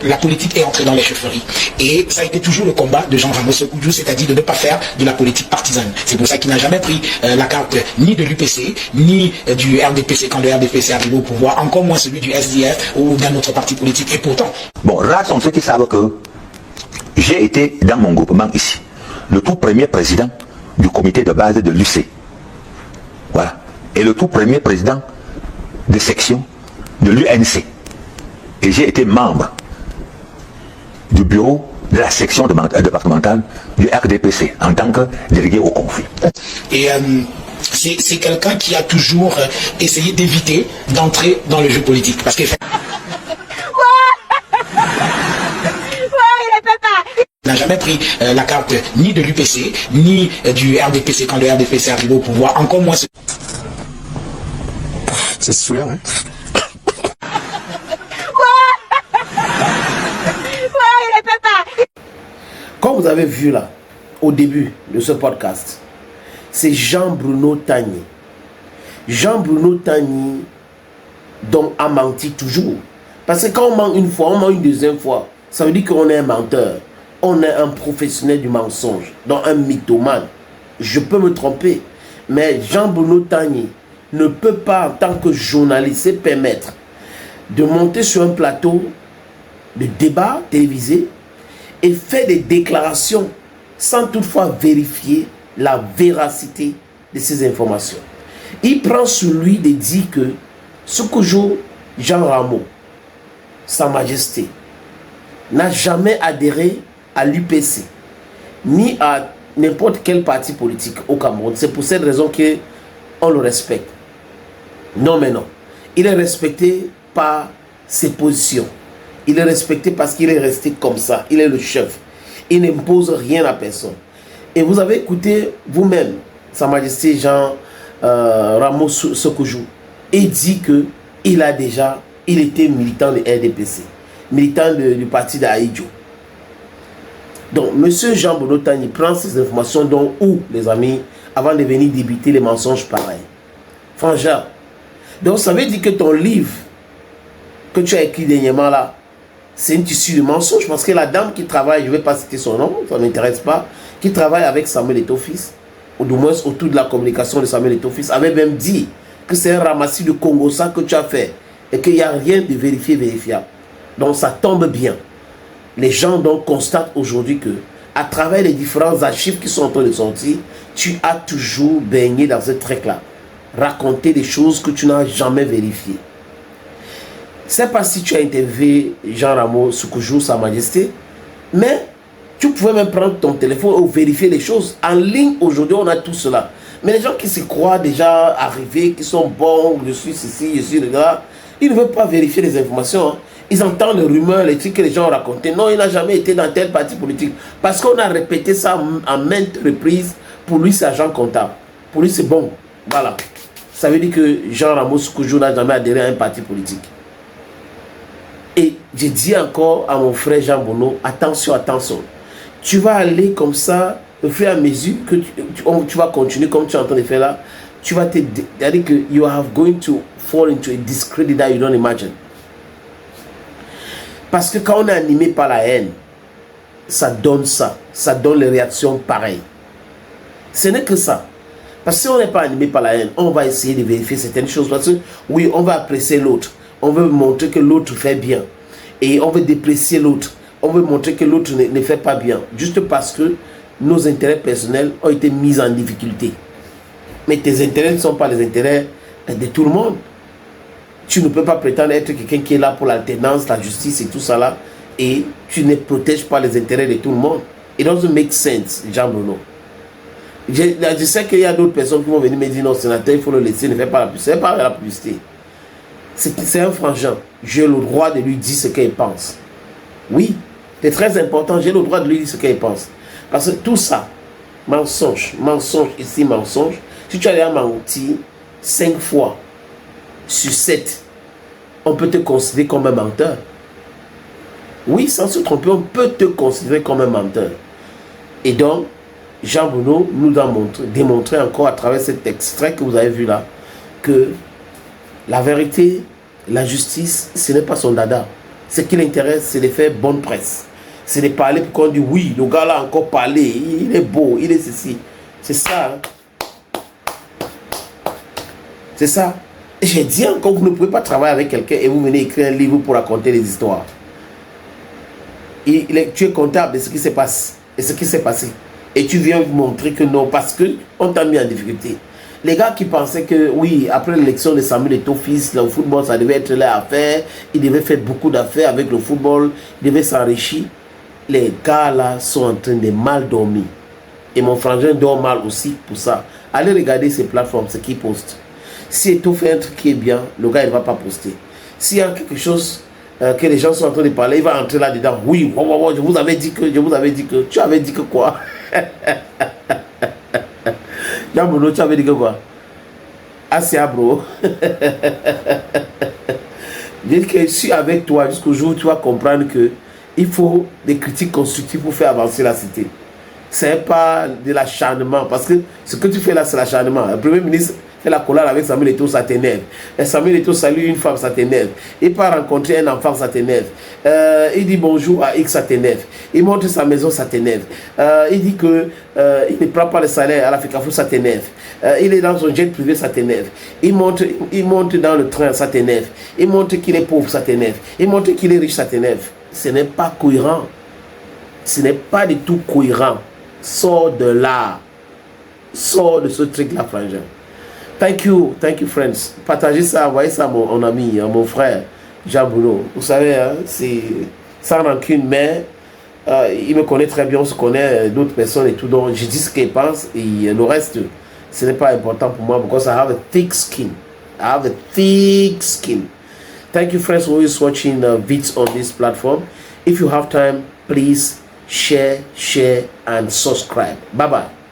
la politique est entrée dans les chefferies. Et ça a été toujours le combat de Jean Ramos Secoudiou, c'est-à-dire de ne pas faire de la politique partisane. C'est pour ça qu'il n'a jamais pris la carte ni de l'UPC, ni du RDPC quand le RDPC est arrivé au pouvoir, encore moins celui du SDF ou d'un autre parti politique. Et pourtant... Bon, rares sont ceux qui savent que j'ai été dans mon groupement ici, le tout premier président du comité de base de l'UC. Voilà. Et le tout premier président de section de l'UNC. Et j'ai été membre du bureau de la section départementale du RDPC en tant que délégué au conflit. Et c'est quelqu'un qui a toujours essayé d'éviter d'entrer dans le jeu politique. Parce qu'il n'a jamais pris la carte ni de l'UPC, ni du RDPC quand le RDPC est arrivé au pouvoir, encore moins... C'est sûr, hein? Comme vous avez vu là, au début de ce podcast, c'est Jean-Bruno Tagny. Jean-Bruno Tagny, dont a menti toujours. Parce que quand on ment une fois, on ment une deuxième fois, ça veut dire qu'on est un menteur. On est un professionnel du mensonge, donc un mythomane. Je peux me tromper, mais Jean-Bruno Tagny ne peut pas, en tant que journaliste, se permettre de monter sur un plateau de débat télévisé et faire des déclarations sans toutefois vérifier la véracité de ces informations. Il prend sur lui de dire que Secoudiou Jean Ramos, Sa Majesté, n'a jamais adhéré à l'UPC, ni à n'importe quel parti politique au Cameroun. C'est pour cette raison qu'on le respecte. Non, mais non. Il est respecté par ses positions. Il est respecté parce qu'il est resté comme ça. Il est le chef. Il n'impose rien à personne. Et vous avez écouté vous-même Sa Majesté Jean Ramos Secoudiou. Il dit qu'il était militant de RDPC, militant du parti d'Aïdjo. Donc, M. Jean-Bruno Tagny prend ces informations dont où, les amis, avant de venir débiter les mensonges pareils. Franchement. Donc, ça veut dire que ton livre que tu as écrit dernièrement là, c'est une tissu de mensonges parce que la dame qui travaille, je ne vais pas citer son nom, ça ne m'intéresse pas, qui travaille avec Samuel Eto'o-Fils, ou du moins autour de la communication de Samuel Eto'o-Fils, avait même dit que c'est un ramassis de Congo ça que tu as fait et qu'il n'y a rien de vérifiable. Donc, ça tombe bien. Les gens donc constatent aujourd'hui que, à travers les différents archives qui sont en train de sortir, tu as toujours baigné dans ce truc-là. Raconter des choses que tu n'as jamais vérifiées. C'est pas si tu as interviewé Jean Ramos Secoudiou, Sa Majesté, mais tu pouvais même prendre ton téléphone ou vérifier les choses. En ligne, aujourd'hui, on a tout cela. Mais les gens qui se croient déjà arrivés, qui sont bons, je suis ceci, je suis le gars, ils ne veulent pas vérifier les informations. Hein. Ils entendent les rumeurs, les trucs que les gens ont racontés. Non, il n'a jamais été dans tel parti politique. Parce qu'on a répété ça en maintes reprises. Pour lui, c'est agent comptable. Pour lui, c'est bon. Voilà. Ça veut dire que Jean Ramos Secoudiou n'a jamais adhéré à un parti politique. Et j'ai dit encore à mon frère Jean-Bruno, attention, attention. Tu vas aller comme ça, au fur et à mesure que tu vas continuer comme tu es en train de faire là. Tu vas te dire que you are going to fall into a discredit that you don't imagine. Parce que quand on est animé par la haine, ça donne ça. Ça donne les réactions pareilles. Ce n'est que ça. Parce que si on n'est pas animé par la haine, on va essayer de vérifier certaines choses. Parce que oui, on va apprécier l'autre. On veut montrer que l'autre fait bien. Et on veut déprécier l'autre. On veut montrer que l'autre ne fait pas bien. Juste parce que nos intérêts personnels ont été mis en difficulté. Mais tes intérêts ne sont pas les intérêts de tout le monde. Tu ne peux pas prétendre être quelqu'un qui est là pour l'alternance, la justice et tout ça là. Et tu ne protèges pas les intérêts de tout le monde. It doesn't make sense, Jean-Bruno. Je sais qu'il y a d'autres personnes qui vont venir me dire non, sénateur, il faut le laisser, ne fait pas la publicité. C'est pas la publicité. C'est un frangin. J'ai le droit de lui dire ce qu'il pense. Oui, c'est très important. J'ai le droit de lui dire ce qu'il pense. Parce que tout ça, mensonge, mensonge ici, mensonge. Si tu as déjà menti 5 fois sur 7, on peut te considérer comme un menteur. Oui, sans se tromper, on peut te considérer comme un menteur. Et donc, Jean-Bruno nous a démontré encore à travers cet extrait que vous avez vu là, que la vérité, la justice, ce n'est pas son dada. Ce qui l'intéresse, c'est de faire bonne presse. C'est de parler pour qu'on dise oui, le gars là a encore parlé, il est beau, il est ceci. C'est ça. Hein? C'est ça. Et j'ai dit encore, vous ne pouvez pas travailler avec quelqu'un et vous venez écrire un livre pour raconter des histoires. Tu es comptable de ce qui se passe et ce qui s'est passé. Et tu viens montrer que non, parce qu'on t'a mis en difficulté. Les gars qui pensaient que, oui, après l'élection de Samuel Eto'o fils, le football, ça devait être leur affaire. Ils devaient faire beaucoup d'affaires avec le football. Ils devaient s'enrichir. Les gars là sont en train de mal dormir. Et mon frangin dort mal aussi pour ça. Allez regarder ces plateformes, ce qu'ils postent. Si Eto'o fait un truc qui est bien, le gars, il ne va pas poster. S'il y a quelque chose que les gens sont en train de parler, il va entrer là-dedans. Oui, je vous avais dit que, tu avais dit que quoi? Jean Bruno, tu avais dit que quoi? Asia, bro. Je dis que je suis avec toi jusqu'au jour où tu vas comprendre que il faut des critiques constructives pour faire avancer la cité. Ce n'est pas de l'acharnement, parce que ce que tu fais là, c'est l'acharnement. Le Premier ministre fait la collade avec Samuel Eto'o, ça t'énerve. Samuel Eto'o salue une femme, ça t'énerve. Il part rencontrer un enfant, ça t'énerve. Il dit bonjour à X, ça t'énerve. Il montre sa maison, ça t'énerve. Il dit que il ne prend pas le salaire à la FICAFO, ça t'énerve. Il est dans son jet privé, ça t'énerve. Il monte dans le train, ça t'énerve. Il montre qu'il est pauvre, ça t'énerve. Il montre qu'il est riche, ça t'énerve. Ce n'est pas cohérent. Ce n'est pas du tout cohérent. Sors de là. Sors de ce truc-là, frangin. Thank you, friends. Partagez ça, envoyez ça à mon ami, à mon frère, Jean Bruno. Vous savez, hein, c'est sans rancune, mais il me connaît très bien, on se connaît, d'autres personnes et tout, donc je dis ce qu'il pense, et le reste, ce n'est pas important pour moi, because I have a thick skin. I have a thick skin. Thank you, friends, for always watching vids on this platform. If you have time, please share, and subscribe. Bye-bye.